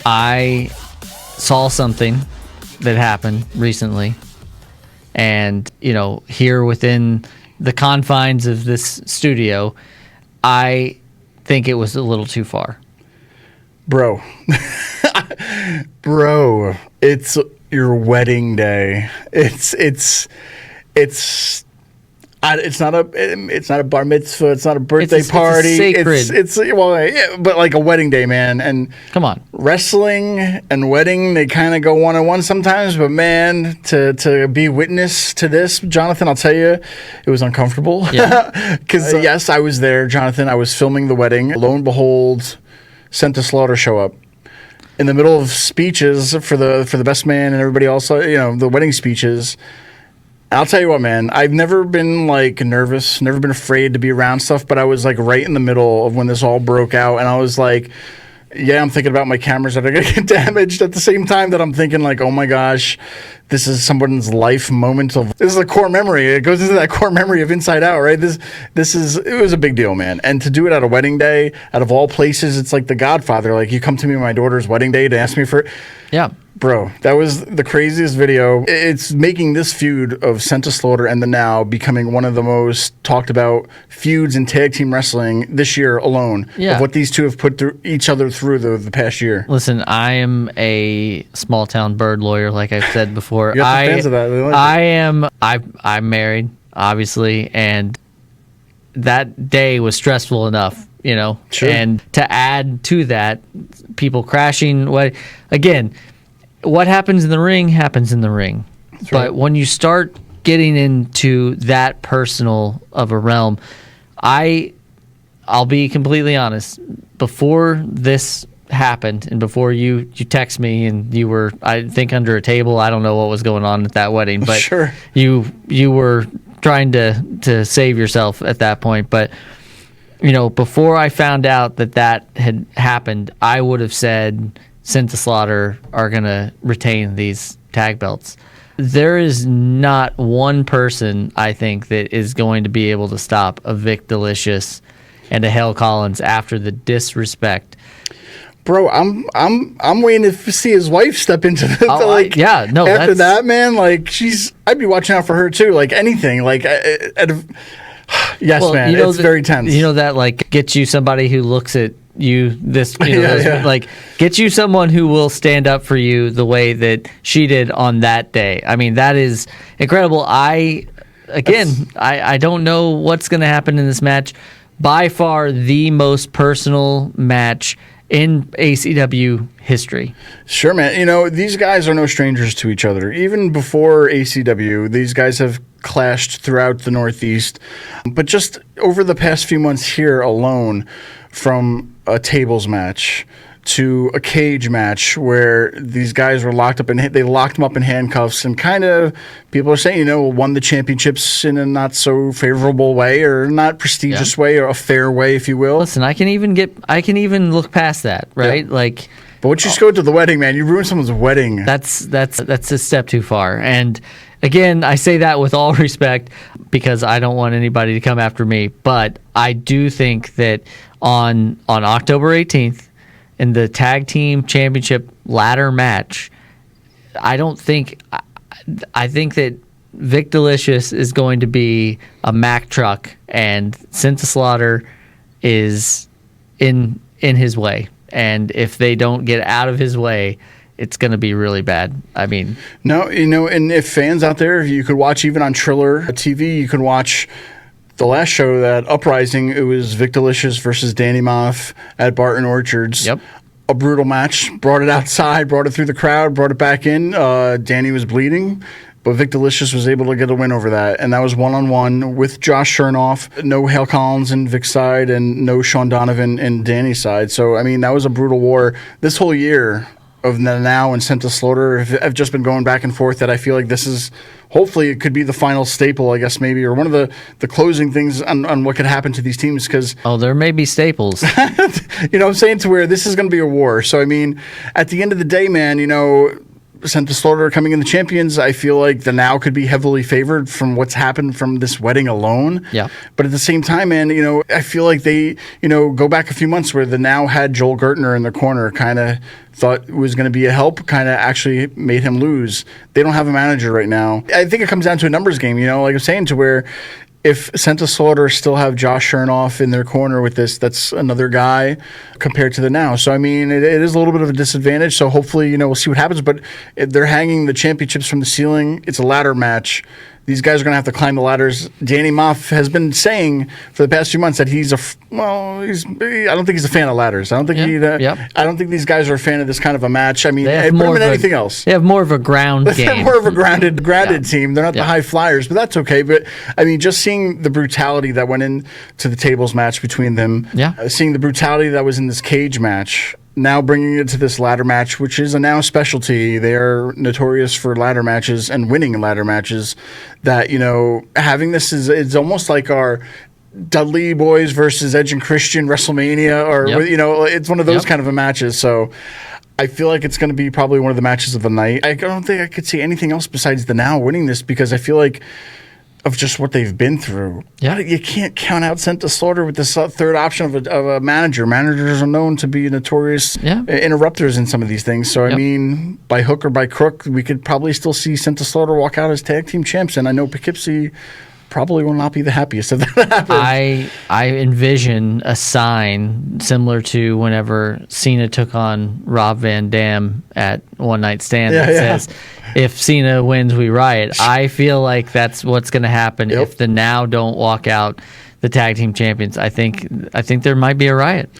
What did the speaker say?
I saw something that happened recently, and here within the confines of this studio, I think it was a little too far. Bro, it's your wedding day. It's not a bar mitzvah. It's not a birthday party. It's sacred. It's but like a wedding day, man. And come on, wrestling and wedding, they kind of go one-on-one sometimes. But man, to be witness to this, Jonathan, I'll tell you, it was uncomfortable. Yeah, because yes, I was there, Jonathan. I was filming the wedding. Lo and behold, Sent to Slaughter show up in the middle of speeches for the best man and everybody else. The wedding speeches. I'll tell you what, man, I've never been nervous, never been afraid to be around stuff, but I was right in the middle of when this all broke out, and I was like, yeah, I'm thinking about my cameras that are going to get damaged at the same time that I'm thinking oh my gosh, this is someone's life moment this is a core memory. It goes into that core memory of Inside Out, right? It was a big deal, man. And to do it at a wedding day, out of all places, it's like The Godfather. You come to me on my daughter's wedding day to ask me for, yeah. Bro, that was the craziest video. It's making this feud of Sent to Slaughter and The Now becoming one of the most talked about feuds in tag team wrestling this year alone. Yeah. Of what these two have put through each other through the past year. Listen, I am a small town bird lawyer, like I've said before. You're fans of that. I'm married, obviously, and that day was stressful enough, Sure. And to add to that, people crashing. What happens in the ring happens in the ring. That's but right. when you start getting into that personal of a realm, I'll be completely honest. Before this happened, and before you text me, and you were, I think, under a table. I don't know what was going on at that wedding, but sure. you were trying to save yourself at that point. But before I found out that had happened, I would have said Sent to Slaughter are going to retain these tag belts. There is not one person, I think, that is going to be able to stop a Vik Dalishus and a Hale Collins after the disrespect. Bro, I'm waiting to see his wife step into the after that, man. I'd be watching out for her too. Anything, yes, well, man. It's very tense. That get you somebody who looks at you get you someone who will stand up for you the way that she did on that day. I mean, that is incredible. I don't know what's going to happen in this match. By far the most personal match in ACW history. Sure, man. These guys are no strangers to each other. Even before ACW, these guys have clashed throughout the Northeast. But just over the past few months here alone, from a tables match to a cage match where these guys were locked up they locked them up in handcuffs, and kind of people are saying, won the championships in a not so favorable way, or not prestigious way, or a fair way, if you will. Listen, I can even look past that, right? Yeah. But once you just go to the wedding, man, you ruin someone's wedding. That's a step too far. And again, I say that with all respect because I don't want anybody to come after me. But I do think that on October 18th, in the tag team championship ladder match, I think that Vik Dalishus is going to be a Mack truck, and Sent to Slaughter is in his way. And if they don't get out of his way, it's going to be really bad. I mean, no, and if fans out there, you could watch even on Triller TV, you can watch the last show, that Uprising. It was Vik Dalishus versus Danny Moff at Barton Orchards. Yep. A brutal match. Brought it outside, brought it through the crowd, brought it back in. Danny was bleeding, but Vik Dalishus was able to get a win over that. And that was one-on-one with Josh Chernoff. No Hale Collins in Vic's side, and no Sean Donovan in Danny's side. So, I mean, that was a brutal war. This whole year of The Now and Sent to Slaughter, I've just been going back and forth that I feel like this is, hopefully it could be the final staple, I guess, maybe, or one of the closing things on what could happen to these teams. Because there may be staples. I'm saying, to where this is going to be a war. So, I mean, at the end of the day, man, Sent Slaughter coming in the champions, I feel like the Now could be heavily favored from what's happened from this wedding alone. Yeah. But at the same time, man, I feel like they, go back a few months where the Now had Joel Gertner in the corner, kind of thought it was going to be a help, kind of actually made him lose. They don't have a manager right now. I think it comes down to a numbers game, like I'm saying, to where if Sent Slaughter still have Josh Chernoff in their corner with this, that's another guy compared to the Now. So, I mean, it is a little bit of a disadvantage. So, hopefully, we'll see what happens. But they're hanging the championships from the ceiling. It's a ladder match. These guys are going to have to climb the ladders. Danny Moff has been saying for the past few months that I don't think he's a fan of ladders. I don't think I don't think these guys are a fan of this kind of a match. I mean, more than anything else. They have more of a ground game. They're more of a grounded team. They're not the high flyers, but that's okay. But I mean, just seeing the brutality that went into the tables match between them, seeing the brutality that was in this cage match, now bringing it to this ladder match, which is a Now specialty. They are notorious for ladder matches and winning ladder matches. That, having this it's almost like our Dudley Boys versus Edge and Christian WrestleMania, or it's one of those kind of a matches. So I feel like it's going to be probably one of the matches of the night. I don't think I could see anything else besides the Now winning this, because I feel like of just what they've been through. Yeah. You can't count out Sent Slaughter with this third option of a manager. Managers are known to be notorious interrupters in some of these things. So, I mean, by hook or by crook, we could probably still see Sent Slaughter walk out as tag team champs. And I know Poughkeepsie probably will not be the happiest if that happens. I envision a sign similar to whenever Cena took on Rob Van Dam at One Night Stand that says, if Cena wins, we riot. I feel like that's what's going to happen if the Now don't walk out the tag team champions. I think there might be a riot.